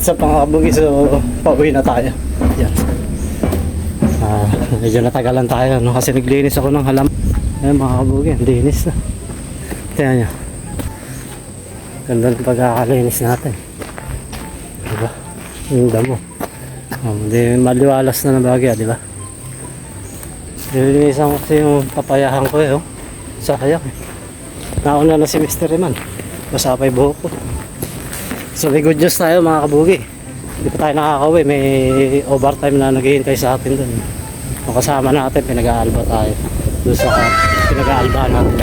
What's up mga kabugi? So, pauwi na tayo. Yan. Medyo natagalan tayo, no? Kasi naglinis ako ng halam. Ayan mga kabugi, linis na. Tingnan nyo. Ganda ng pagkakalinis natin. Diba? Yung damo. Hindi maliwalas na ng bagay, diba? Nilinisan ko kasi yung papayahan ko eh, oh. Sayang eh. Nauna na si Mr. Eman. Basa pa yung buhok ko. So may good news tayo mga kabugi. Hindi pa tayo nakakauwi. May overtime na naghihintay sa atin dun. Ang kasama natin, pinag-aalba tayo. Doon sa pinag-aalbahan natin.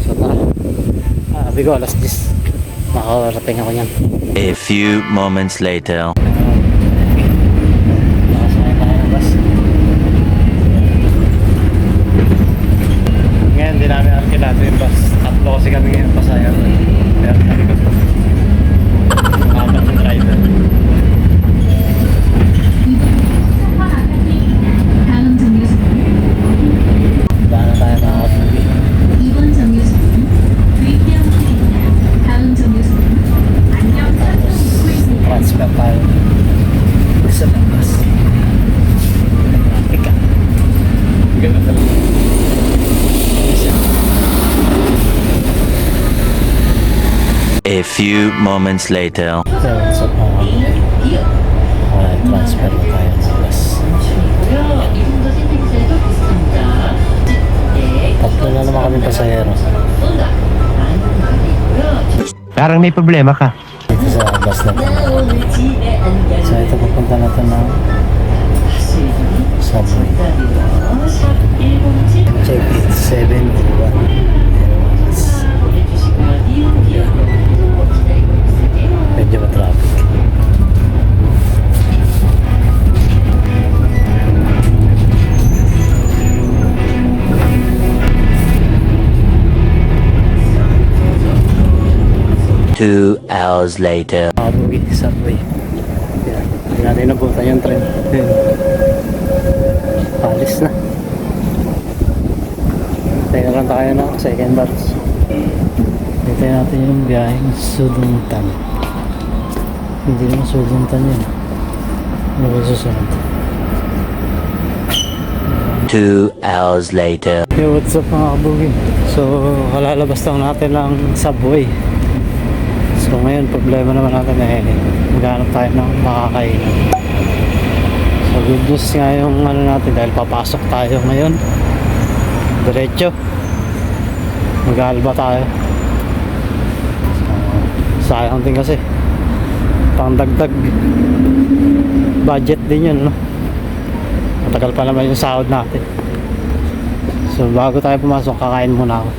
So tara. Bigo, alas 10. Makakarating ako niyan. A few moments later. Hindi namin arkilado yung bus. Tatlo kasi kami ngayon pasaya. Pero kami ko apat ng driver. Baan na tayo mga kabugi. Transfer tayo sa bus. Ika. Ganda talaga. A few moments later. So, what's up mga kabugi? Transfer na tayo sa bus. Tatlo na naman kami pasahero. Parang may problema ka. Ito sa bus na ito. So ito pupunta na ito ng subway. Check it, 7:01. Medyo ma-traffic. Two hours later. Kabugi, subway. Yan. Hindi natin nabutan yung tren. Yan. Alis na. Tayo lang tayo na second batch. Dito natin yung biyaheng Suduntan. Hindi naman Suduntan yun. Ano ba susunod? 2 hours later. Hey, what's up mga kabugi? So, kalalabas lang natin ng subway. So ngayon, problema naman natin eh, maghanap tayo ng makakainan. So good news nga yung ano natin dahil papasok tayo ngayon. Diretso. Mag-aalba tayo. So, sayang din kasi. Pangdagdag budget din yun, no? Matagal pa naman yung sahod natin. So bago tayo pumasok, kakain muna ako.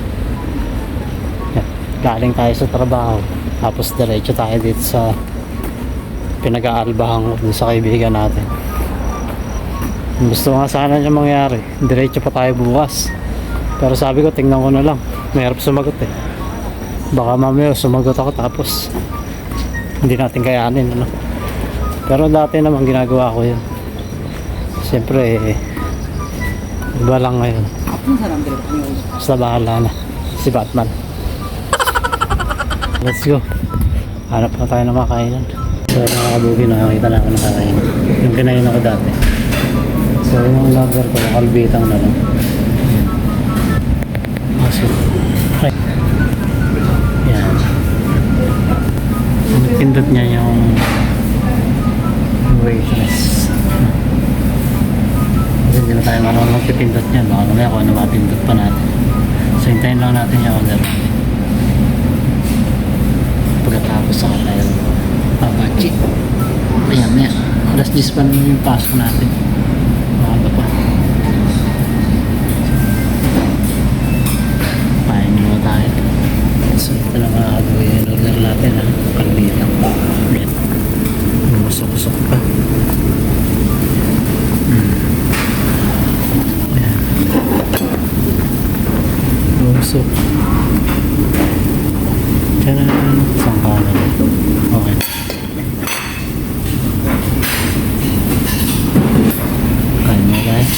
Yan. Galing tayo sa trabaho. Tapos diretso tayo dito sa pinag-aalbahan ko sa kaibigan natin. Gusto nga sana niya mangyari, diretso pa tayo bukas. Pero sabi ko, tingnan ko na lang. Mahirap sumagot eh. Baka mamaya sumagot ako tapos hindi natin kayanin, ano. Pero dati naman ginagawa ko yun. Siyempre iba lang ngayon. Basta bahala na si Batman. Let's go. Hanap na tayo ng makakainan. So mga kabugi, nakakita na ako ng kakain. Yung kinain ako dati. So yung lager ko, kalbitang na lang. Masuk. Okay. Yan. Pindot niya yung waitress. Kasi hindi na tayo marunong magpipindot niya. Baka naman ako ano mapindot pa natin. So hintayin lang natin yung order. Pagkatapos saka tayo papachi. Maya alas 10 pa yung pasok natin. Makaba pa. Pahin muna tayo. So ito lang mga kabuhay yung order natin, ha. Kalbitang. Yan. Musok-usok pa. Yan. Musok. Tiyan na isang kanan. Okay. Kain mo guys.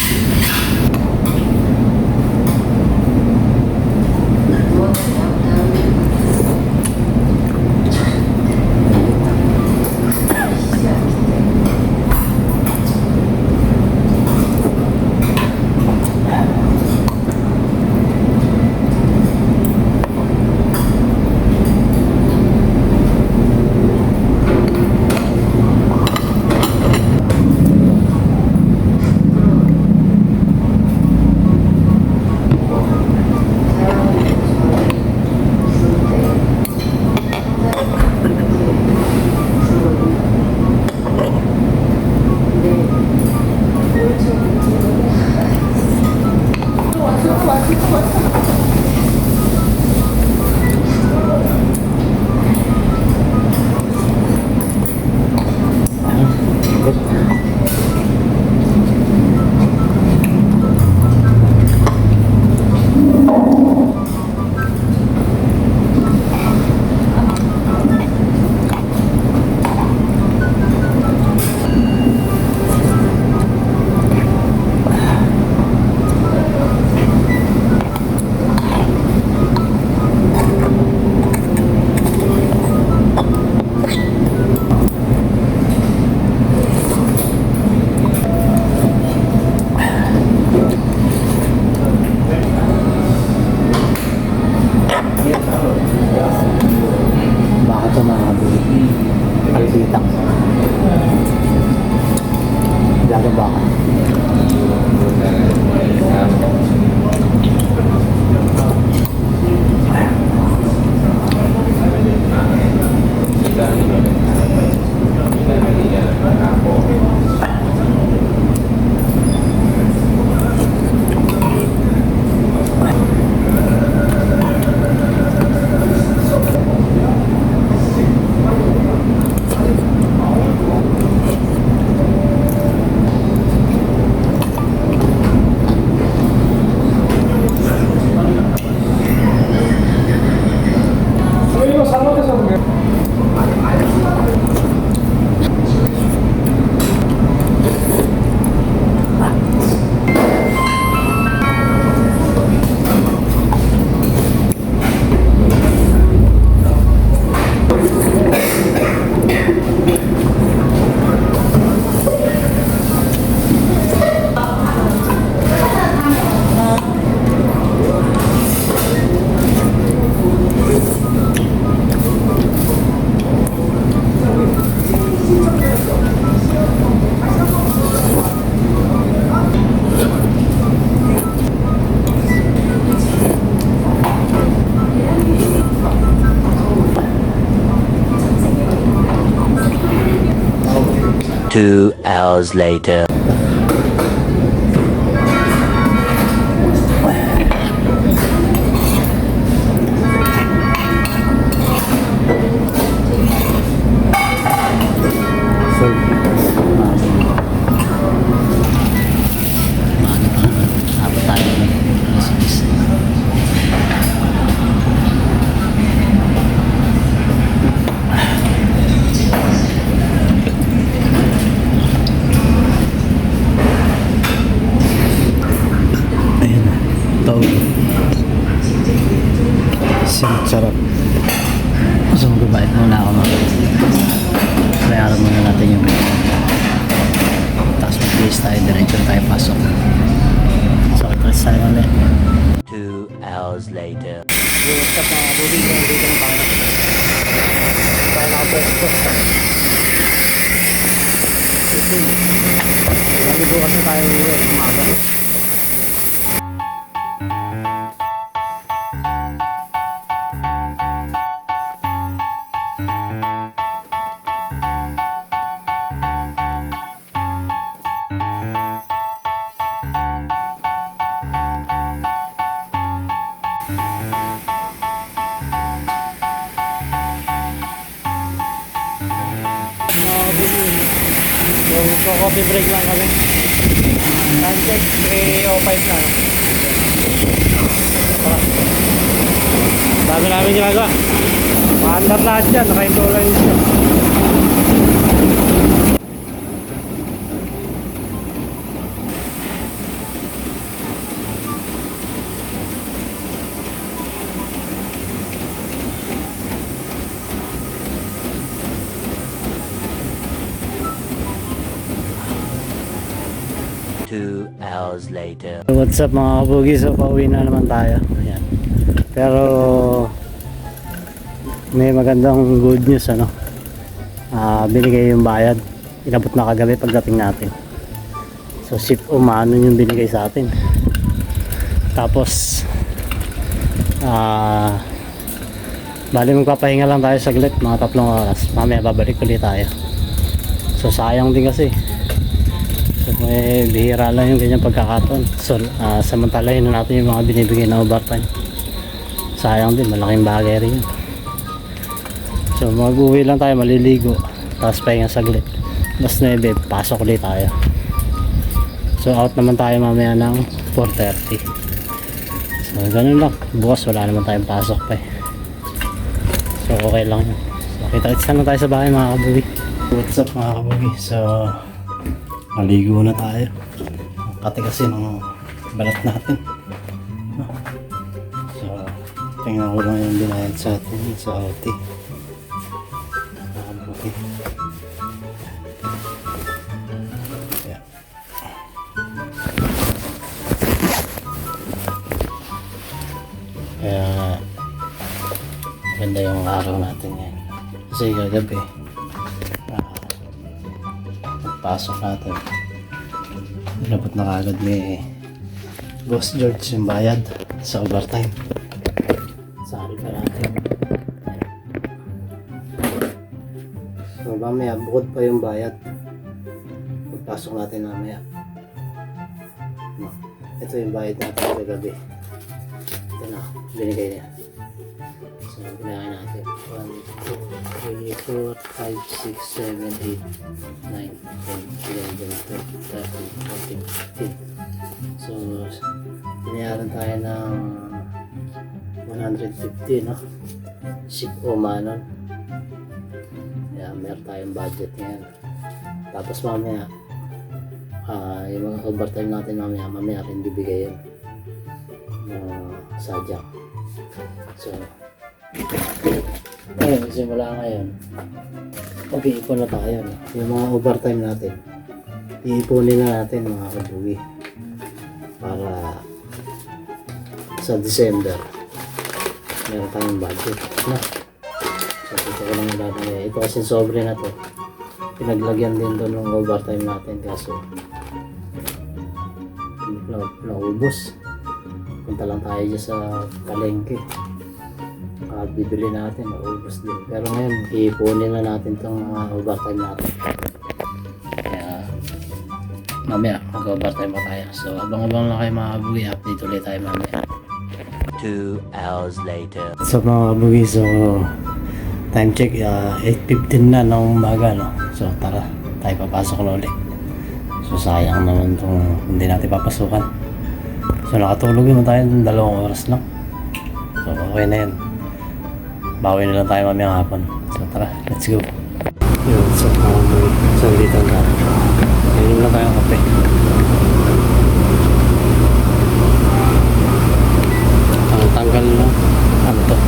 2 hours later. Abot tayo ng alas 10. Ayun na, taog. Sarap. So magbabayad muna ako mga. Bayaran muna natin yung bill. Tapos mag-place tayo, diretso tayo pasok. So kita tayo ulit. 2 hours later. What's up mga buddy? Dito na tayo. Tayo nakapwesto. Lagi bukas na tayo uwi. Umaga. So, coffee break lang kami. Time check, 3:05 na. Dami namin ginagawa. Maandar lahat dyan, nakahinto lang yun siya. Two hours later. What's up mga kabugi? So pauwi na naman tayo. Ayan. Pero may magandang good news ano. Binigay yung bayad. Inabot na kagabi pagdating natin. So ship umano yung binigay sa atin. Tapos bali magpapahinga lang tayo saglit, mga 3 oras. Mamaya babalik ulit tayo. So sayang din kasi. So may bihira lang yung ganyang pagkakataon. So samantalahin na natin yung mga binibigay na overtime. Sayang din, malaking bagay rin yun. So mag-uwi lang tayo, maliligo, tapos pahinga saglit. Mas 9, pasok ulit tayo. So out naman tayo mamaya ng 4:30. So ganun lang, bukas wala naman tayong pasok pa eh. So okay lang yun. So kita-kits na tayo sa bahay mga kabugi. What's up mga kabugi? So maligo na tayo. Kati kasi ng balat natin. So tingnan ko lang yung binayad sa atin sa OT. Okay. Yeah. Kaya ganda yung araw natin ngayon. Kasi kagabi pasok natin. Inabot na kagad may Boss George yung bayad sa overtime. Sari pa natin. So mamaya bukod pa yung bayad. Pagpasok natin mamaya. Ito yung bayad natin sa gabi. Ito na, binigay niya. So binigay natin 1, 2, 3, 4, 5, 6, 7, 8, 9, 10, 11, 12, 13, 14, 15. So binayaran tayo ng 150 no? Ship o manon. Kaya meron tayong budget ngayon. Tapos mamaya yung mga overtime natin mamaya rin bibigay yun sadya. So ngayon, simula ngayon mag-iipon na tayo no? Yung mga overtime natin iipunin na natin mga kabugi para sa December meron tayong budget no? So ito ko lang ilalagay. Ito kasi sobre na to, pinaglagyan din doon ng overtime natin kaso naubos. Punta lang tayo dyan sa palengke at bibili natin, naubos din. Pero ngayon iipunin na natin itong overtime natin. mamaya mag-overtime pa tayo. So abang-abang lang kayo mga kabugi, update ulit tayo mamaya. 2 hours later. So mga kabugi, so time check 8:15 na ng umaga, no? So tara, tayo papasok na ulit. So sayang naman itong hindi natin papasukan. So nakatulog naman tayo ng 2 oras lang. So okay na yun. Bawi na lang tayo mamaya hapon. So tara, let's go. Yun, so mga kabugi, so dito na. Inom lang tayong kape. Tanggal na antok.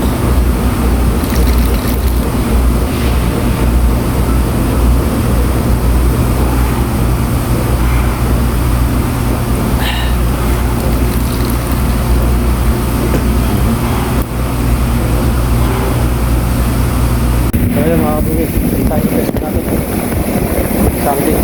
Kaya mga kabugi, hindi tayo best natin. Sunday.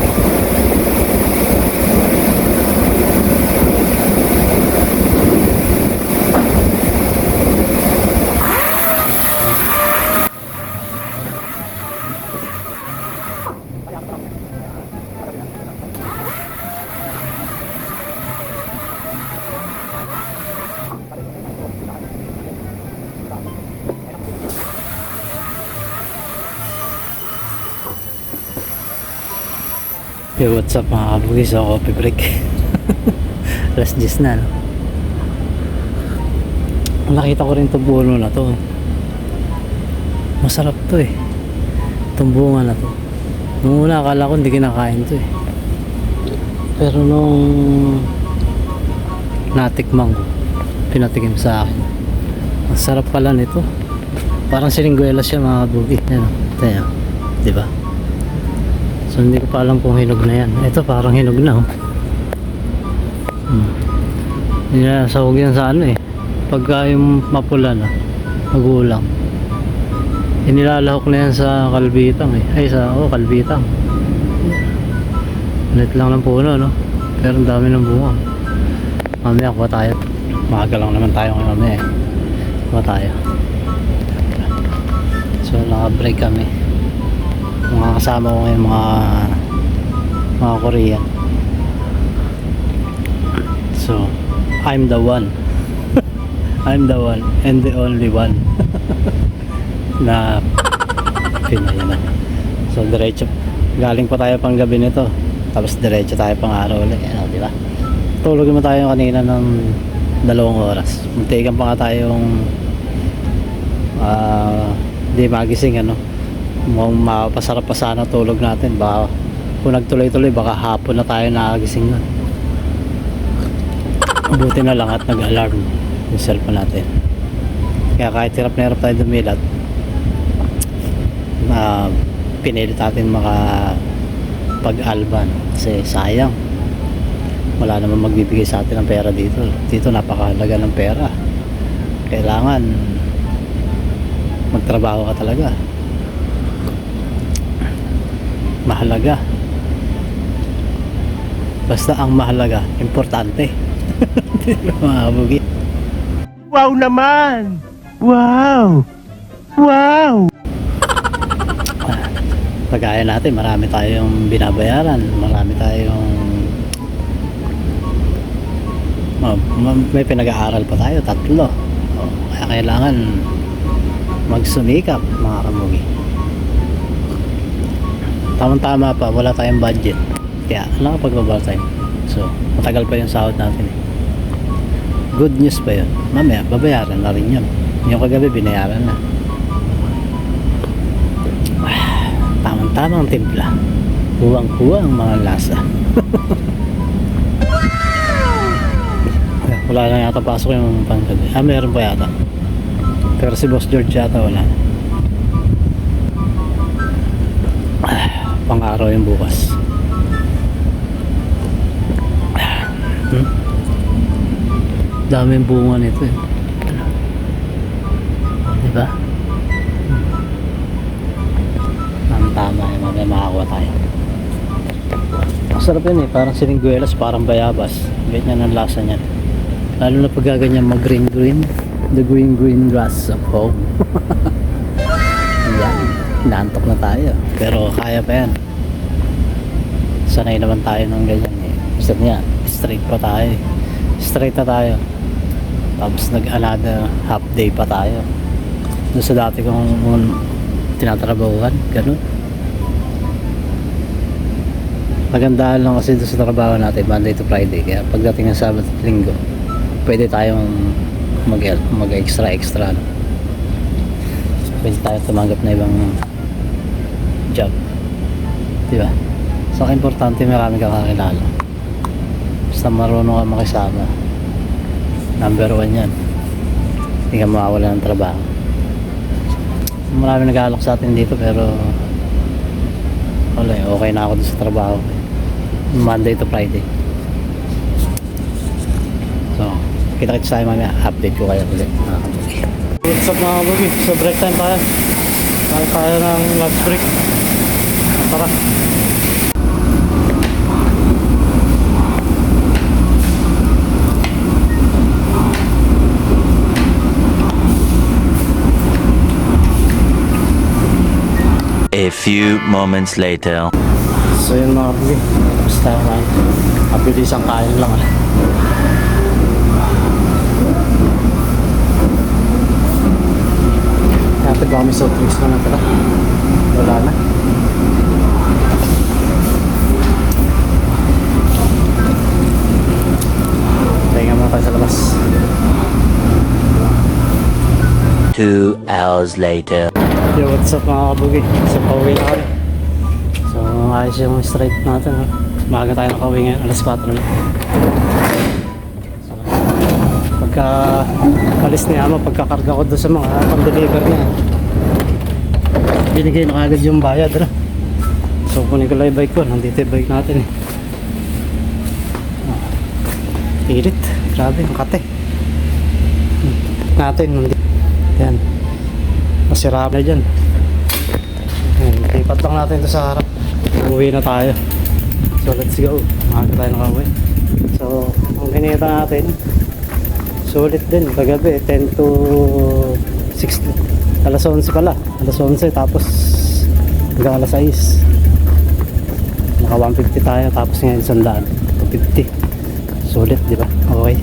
Yo, what's up mga kabugi, so coffee break. Alas 10 na, no? Nakita ko rin itong puno na to. Masarap to eh, itong bunga na to. Nung una akala ko hindi kinakain to eh, pero nung natikman ko, pinatikim sa akin, ang sarap pala nito. Parang siningguelas siya mga kabugi. Yan o, tayo, diba? So hindi ko pa alam kung hinog na yan. Ito parang hinog na, oh. Sinasawag yan sa ano eh, pagka yung mapula na, magulang, inilalahok na yan sa kalbitang eh. Ay sa, kalbitang. Ulit lang ng puno, no? Pero ang dami ng bunga. Mamaya kuha tayo. Maaga lang naman tayo ngayon mamaya eh. Kuha tayo. So naka-break kami. Mga kasama ko ngayon, mga Korean. So I'm the one. I'm the one and the only one na Pinoy na. So diretso, galing pa tayo pang gabi nito, tapos diretso tayo pang araw ulit, ano, di ba? Tulog naman tayo kanina ng 2 oras. Muntikan pa nga tayong di magising, ano. Mukhang mapasarap pa sana tulog natin. Baka kung nagtuloy-tuloy, baka hapon na tayo nakagising nun. Buti na lang at nag-alarm yung cellphone natin. Kaya kahit hirap na hirap tayo dumilat, pinilit natin makapag-alban. Kasi sayang, wala naman magbibigay sa atin ng pera dito. Dito napakahalaga ng pera. Kailangan magtrabaho ka talaga. Mahalaga. Basta ang mahalaga, importante. Mga kabugi. Wow naman! Wow! Wow! Pagkaya natin, marami tayong binabayaran, marami tayong may pinag-aaral pa tayo, 3. Kaya kailangan magsumikap mga kabugi. Tamang-tama pa, wala tayong budget, kaya nakapag-overtime. So matagal pa yung sahod natin eh. Good news pa yun, mamaya babayaran na rin yun. Yung kagabi binayaran na. Tamang-tamang timpla, kuwang-kuwang mga lasa. Wala na yata pasok yung panggabi. Meron pa yata, pero si Boss George yata wala. Pang-araw yung bukas. Daming bunga nito eh. Diba? Tama eh, mamaya makakuha tayo. Masarap yun eh, parang siningguelas, parang bayabas. Ganyan ang lasa niyan. Lalo na pag ganyan mag-green green, the green grass of home. Yan, inaantok na tayo, pero kaya pa yan. Sanay naman tayo ng ganyan eh. Sabi niya, straight pa tayo. Straight na tayo. Tapos nag-another half day pa tayo. Doon sa dati kong tinatrabahuhan. Ganun. Magandaan lang kasi doon sa trabaho natin Monday to Friday. Kaya pagdating ng Sabado at Linggo, pwede tayong mag-extra. No? Pwede tayo tumanggap na ibang job. Diba? So, importante marami kang kakilala. Basta marunong ka makisama. Number 1 yan. Hindi ka mawawala ng trabaho. Marami nag-aalok sa atin dito pero wala, okay na ako doon sa trabaho. Monday to Friday. So, kita-kits tayo mamaya. Update ko kayo ulit. What's up mga kabugi? So, break time tayo. Tayo ng lunch break. Tara. A few moments later. So yun mga kabugi. Tapos tayo kain. Mabilis ang kain lang Natin ba kami soft drinks na natala? Wala na. Pahinga muna tayo sa labas. 2 hours later. Yo, what's up mga kabugi? So pauwi na kami. So ayos yung straight natin. Maaga tayo nakauwi ngayon. Alas 4 na. Pagka alis niya mo, pagkakarga ko doon sa mga pang-deliver niya, binigay na kagad yung bayad. So kunin ko lang yung bike ko. Nandito yung bike natin Irit. Grabe, ang kate natin. Nandito. Yan. Masira na dyan. Lipat lang natin ito sa harap. Uwi na tayo. So let's go. Maaga tayo nakauwi. So ang kinita natin, sulit din. Kagabi 10 to 6. Alas 11 pala. Alas 11 tapos hanggang alas 6. Naka 150 tayo. Tapos ngayon 100. 250. Sulit, di ba? Okay.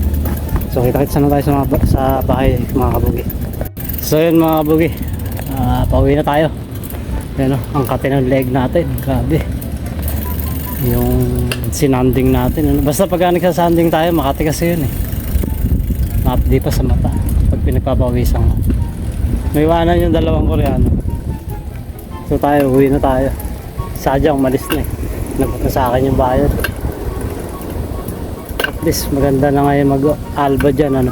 So kita-kits na tayo sa bahay mga kabugi. So yun mga kabugi, pauwi na tayo. Yan, ang kate ng leg natin. Grabe. Yung sinanding natin. Basta pag nagsasanding tayo, makati kasi yun Mapdi pa sa mata pag pinagpapawisan ko. May iwanan yung dalawang Koreano. So tayo, uwi na tayo. Sadyang umalis na Nagpot na sa akin yung bayad. At least maganda na ngayon mag-alba dyan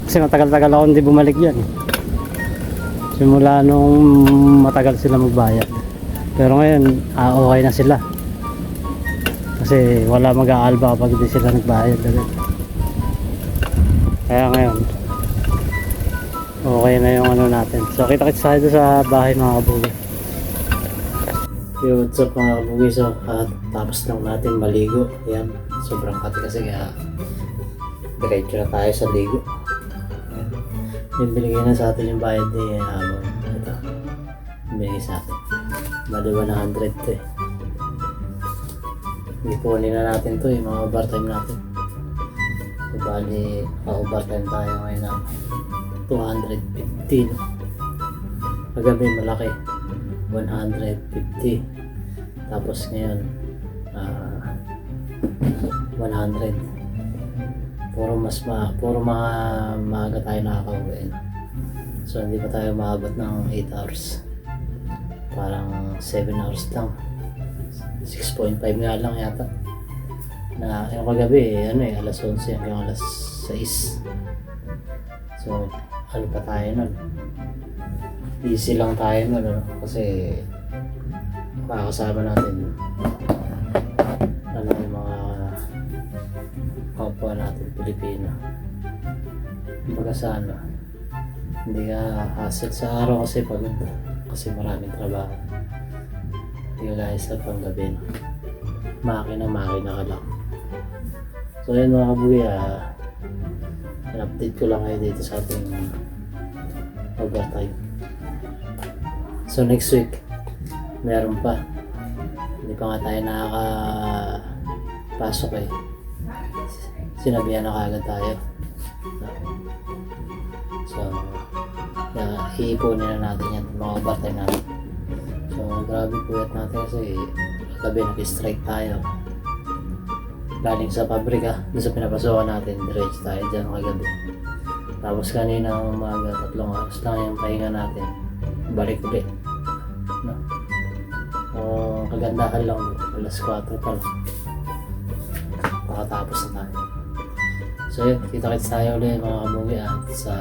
Kasi matagal-tagal ako hindi bumalik dyan Simula nung matagal sila magbayad. Pero ngayon, okay na sila. Kasi wala mag-aalba kapag hindi sila nagbayad agad. Kaya ngayon, okay na yung natin. So kita-kits tayo sa bahay mga kabugi. Yo, what's up mga kabugi? So tapos lang natin maligo. Yan, sobrang kati kasi kaya diretso na tayo sa ligo. Yung binigay na sa atin yung bayad ni Amon. Ito. Binigay sa atin. Bali 100 to Hindi po na natin to mga overtime natin. So bali, overtime tayo ngayon na 250 Kagabi malaki. 150. Tapos ngayon 100. Puro maaga tayo nakakauwi. So hindi pa tayo maabot ng 8 hours. Parang 7 hours lang. 6.5 nga lang yata. Na yung kagabi alas 11 hanggang alas 6. So ano pa tayo nun? Easy lang tayo nun kasi makakasama natin yung mga kapwa natin Pilipino. Kumbaga sana hindi ka hassle sa araw kasi pagod kasi maraming trabaho. Hindi ka gaya sa panggabi makina ka lang. So yun mga kabugi, update ko lang kayo dito sa ating overtime. So next week meron pa, hindi pa nga tayo pasok eh. Sinabihan na kagad tayo. So, iipunin na natin yan, mga overtime natin. So, grabe puyat natin kasi gabi nag-strike tayo. Galing sa pabrika, doon sa pinapasokan natin, diretso tayo dyan kagabi. Tapos kanina umaga, 3 oras lang yung pahinga natin. Balik ulit. No? Kagandahan lang, alas 4 pa lang. Pakatapos na tayo. So yun, kita-kits tayo ulit mga kabugi at sa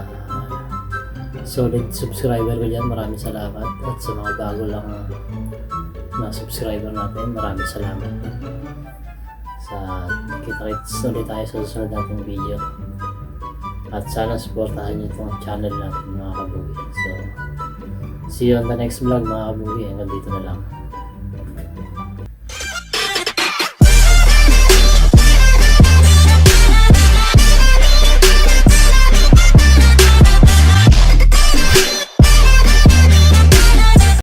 solid subscriber ko dyan, maraming salamat. At sa mga bago lang na subscriber natin, maraming salamat. Sa kita-kits ulit tayo sa susunod nating video. At sana supportahan nyo itong channel natin mga kabugi. So, see you on the next vlog mga kabugi. Hanggang dito na lang.